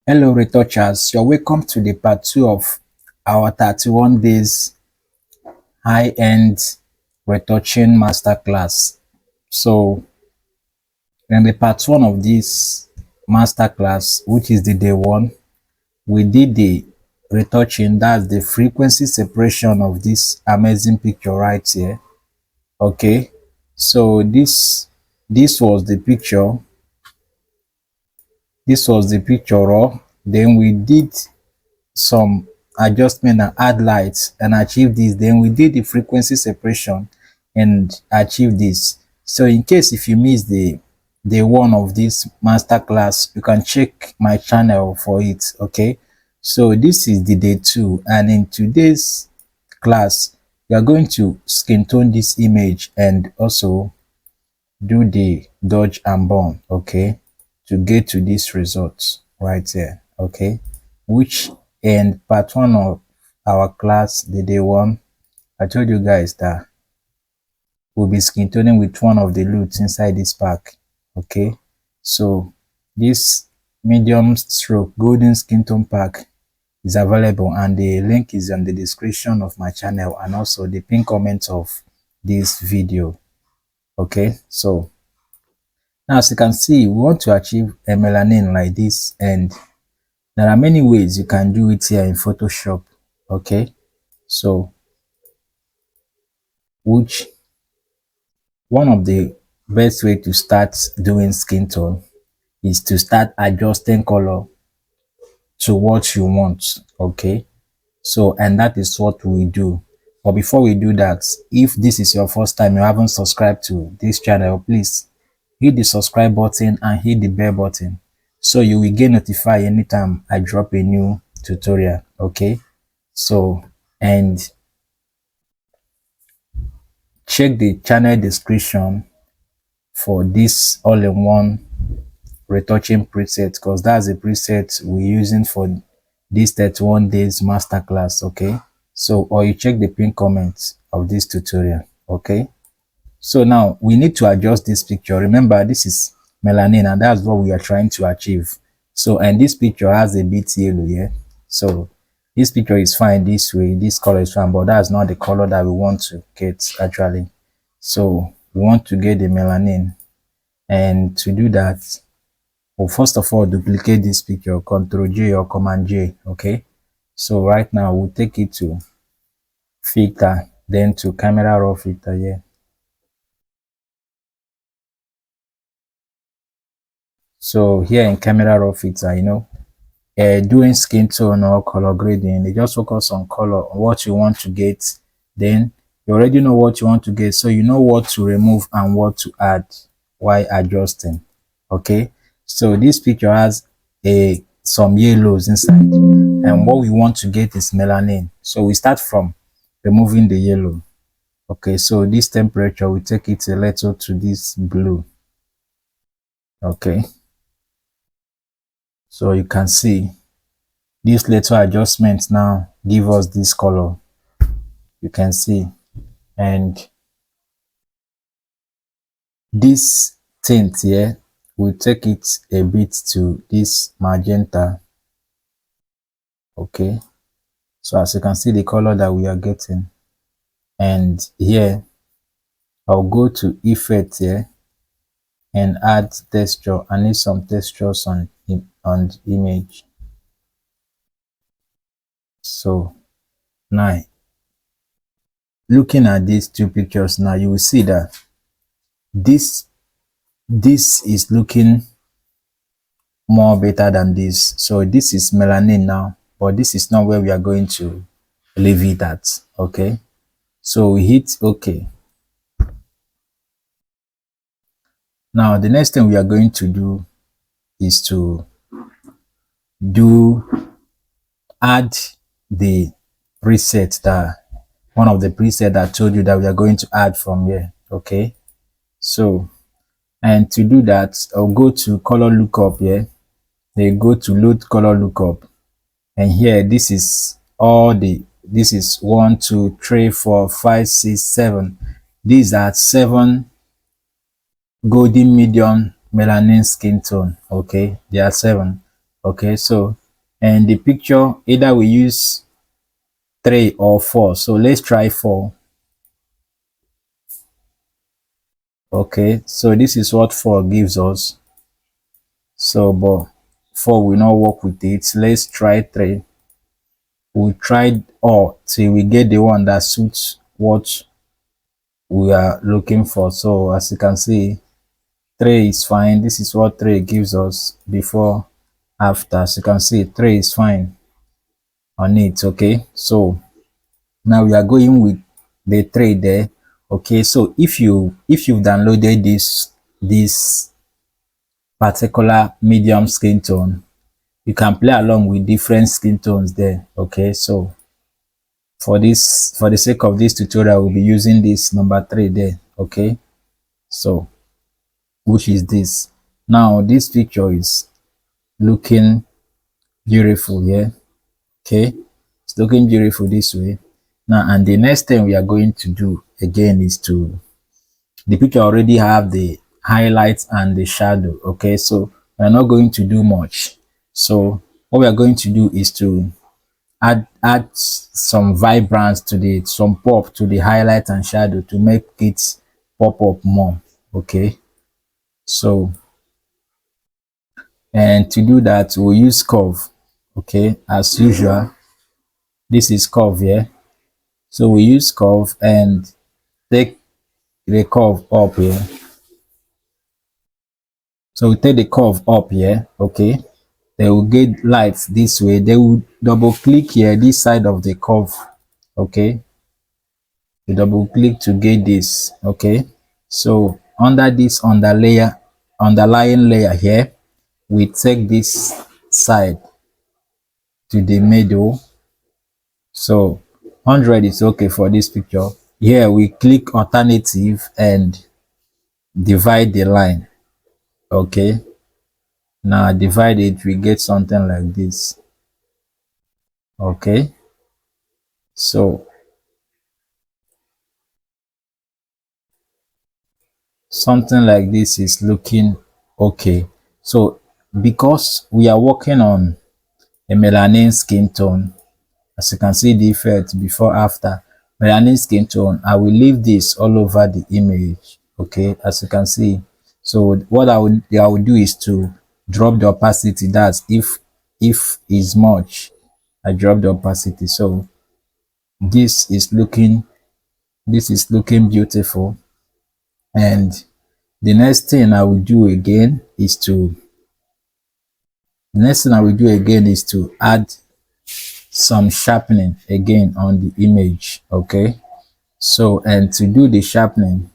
Hello retouchers, you're welcome to the part 2 of our 31 days high-end retouching masterclass. So in the part 1 of this masterclass, which is the day 1, we did the retouching, that's the frequency separation of this amazing picture right here. Okay, so this was the picture. This was the picture raw. Then we did some adjustment and add lights and achieve this. Then we did the frequency separation and achieve this. So in case if you miss the day 1 of this masterclass, you can check my channel for it. Okay, so this is the day 2, and in today's class we are going to skin tone this image and also do the dodge and burn, okay, to get to this result right here. Okay, which in part 1 of our class, the day 1, I told you guys that we'll be skin toning with one of the loots inside this pack. Okay, so this medium stroke golden skin tone pack is available, and the link is on the description of my channel and also the pinned comment of this video. Okay, so now as you can see, we want to achieve a melanin like this, and there are many ways you can do it here in Photoshop. Okay, so which one of the best way to start doing skin tone is to start adjusting color to what you want. Okay, so and that is what we do. But before we do that, if this is your first time, you haven't subscribed to this channel, please hit the subscribe button and hit the bell button so you will get notified anytime I drop a new tutorial. Okay, so and check the channel description for this all-in-one retouching preset, because that's the preset we're using for this 31 days masterclass. Okay, so or you check the pinned comments of this tutorial. Okay, so now we need to adjust this picture. Remember, this is melanin and that's what we are trying to achieve. So and this picture has a bit yellow here, so this picture is fine this way, this color is fine, but that's not the color that we want to get actually. So we want to get the melanin, and to do that, well, first of all, duplicate this picture, Ctrl J or Command J. Okay, so right now we'll take it to filter, then to camera raw filter here. So here in camera raw filter, you know, doing skin tone or color grading, they just focus on color, what you want to get. Then you already know what you want to get, so you know what to remove and what to add while adjusting. Okay, so this picture has some yellows inside, and what we want to get is melanin, so we start from removing the yellow. Okay, so this temperature, we take it a little to this blue. Okay, so you can see these little adjustments now give us this color, you can see. And this tint here, we take it a bit to this magenta. Okay, so as you can see the color that we are getting. And here I'll go to effect here and add texture. I need some textures on the image. So now looking at these two pictures now, you will see that this is looking more better than this. So this is melanin now, but this is not where we are going to leave it at. Okay, so we hit OK. Now the next thing we are going to do is to add the preset, that one of the preset that I told you that we are going to add from here. Okay, so and to do that, I'll go to color lookup here. They go to load color lookup, and here this is all the, this is 1 2 3 4 5 6 7, these are 7 golden medium melanin skin tone. Okay, there are 7. Okay, so and the picture either we use 3 or 4, so let's try 4. Okay, so this is what 4 gives us. So but 4 will not work with it. Let's try 3. We tried all till we get the one that suits what we are looking for. So as you can see, 3 is fine. This is what 3 gives us before, after. As you can see, 3 is fine on it. Okay, so now we are going with the 3 there. Okay, so if you've downloaded this particular medium skin tone, you can play along with different skin tones there. Okay, so for the sake of this tutorial, we'll be using this number 3 there. Okay, so which is this. Now this picture is looking beautiful here. Okay, it's looking beautiful this way. Now, and the next thing we are going to do again is to, the picture already have the highlights and the shadow. Okay, so we're not going to do much. So what we are going to do is to add some vibrance to the, some pop to the highlight and shadow to make it pop up more. Okay, so and to do that we'll use curve. Okay, as usual, this is curve here. So we use curve and take the curve up here. So we take the curve up here. Okay, they will get lights this way. They will double click here this side of the curve. Okay, you double click to get this. Okay, so under this underlying layer here, we take this side to the middle. So 100 is okay for this picture. Here we click alternative and divide the line. Okay, now divide it, we get something like this. Okay, so something like this is looking okay. So because we are working on a melanin skin tone, as you can see the effect before after melanin skin tone, I will leave this all over the image. Okay, as you can see. So what I will do is to drop the opacity. That's if is much, I drop the opacity. So this is looking beautiful. And the next thing I will do again is to add some sharpening again on the image. Okay, so and to do the sharpening,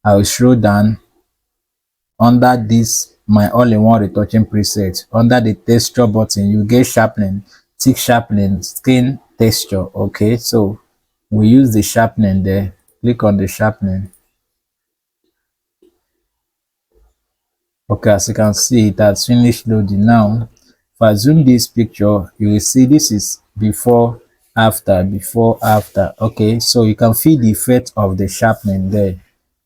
I will scroll down under this my all-in-one retouching preset. Under the texture button, you get sharpening, thick sharpening, skin texture. Okay, so we use the sharpening there. Click on the sharpening. Okay, as you can see, it has finished loading. Now if I zoom this picture, you will see this is before after. Okay, so you can feel the effect of the sharpening there.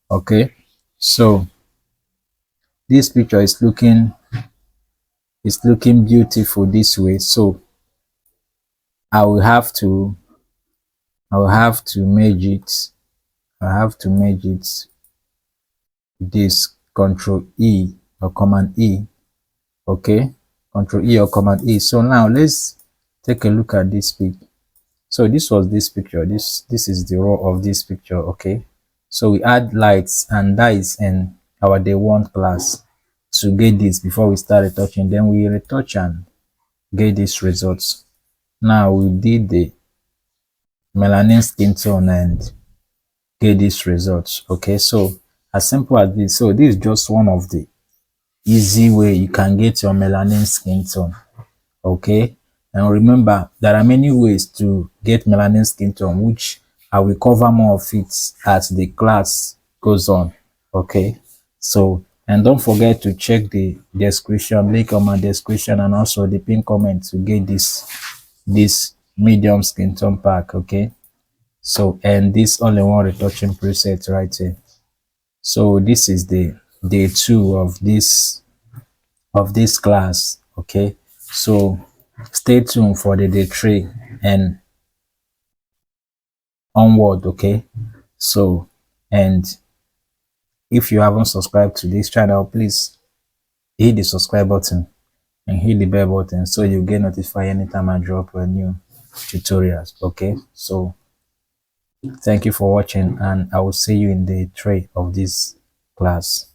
Okay, so this picture is looking beautiful this way. So I will have to merge it. I have to merge it. This Control E or Command E. Okay, Control E or Command E. So now let's take a look at this pic. So this was this picture. This is the raw of this picture. Okay, so we add lights and dyes in our day 1 class to get this before we start retouching. Then we retouch and get these results. Now we did the melanin skin tone and get these results. Okay, so as simple as this. So this is just one of the easy way you can get your melanin skin tone. Okay, and remember there are many ways to get melanin skin tone, which I will cover more of it as the class goes on. Okay, so and don't forget to check the description, link on my description, and also the pin comment to get this medium skin tone pack. Okay, so and this all-in-one retouching preset right here. So this is the day 2 of this class. Okay, so stay tuned for the day 3 and onward. Okay, so, and if you haven't subscribed to this channel, please hit the subscribe button and hit the bell button so you get notified anytime I drop a new tutorials. Okay, so thank you for watching, and I will see you in day 3 of this class.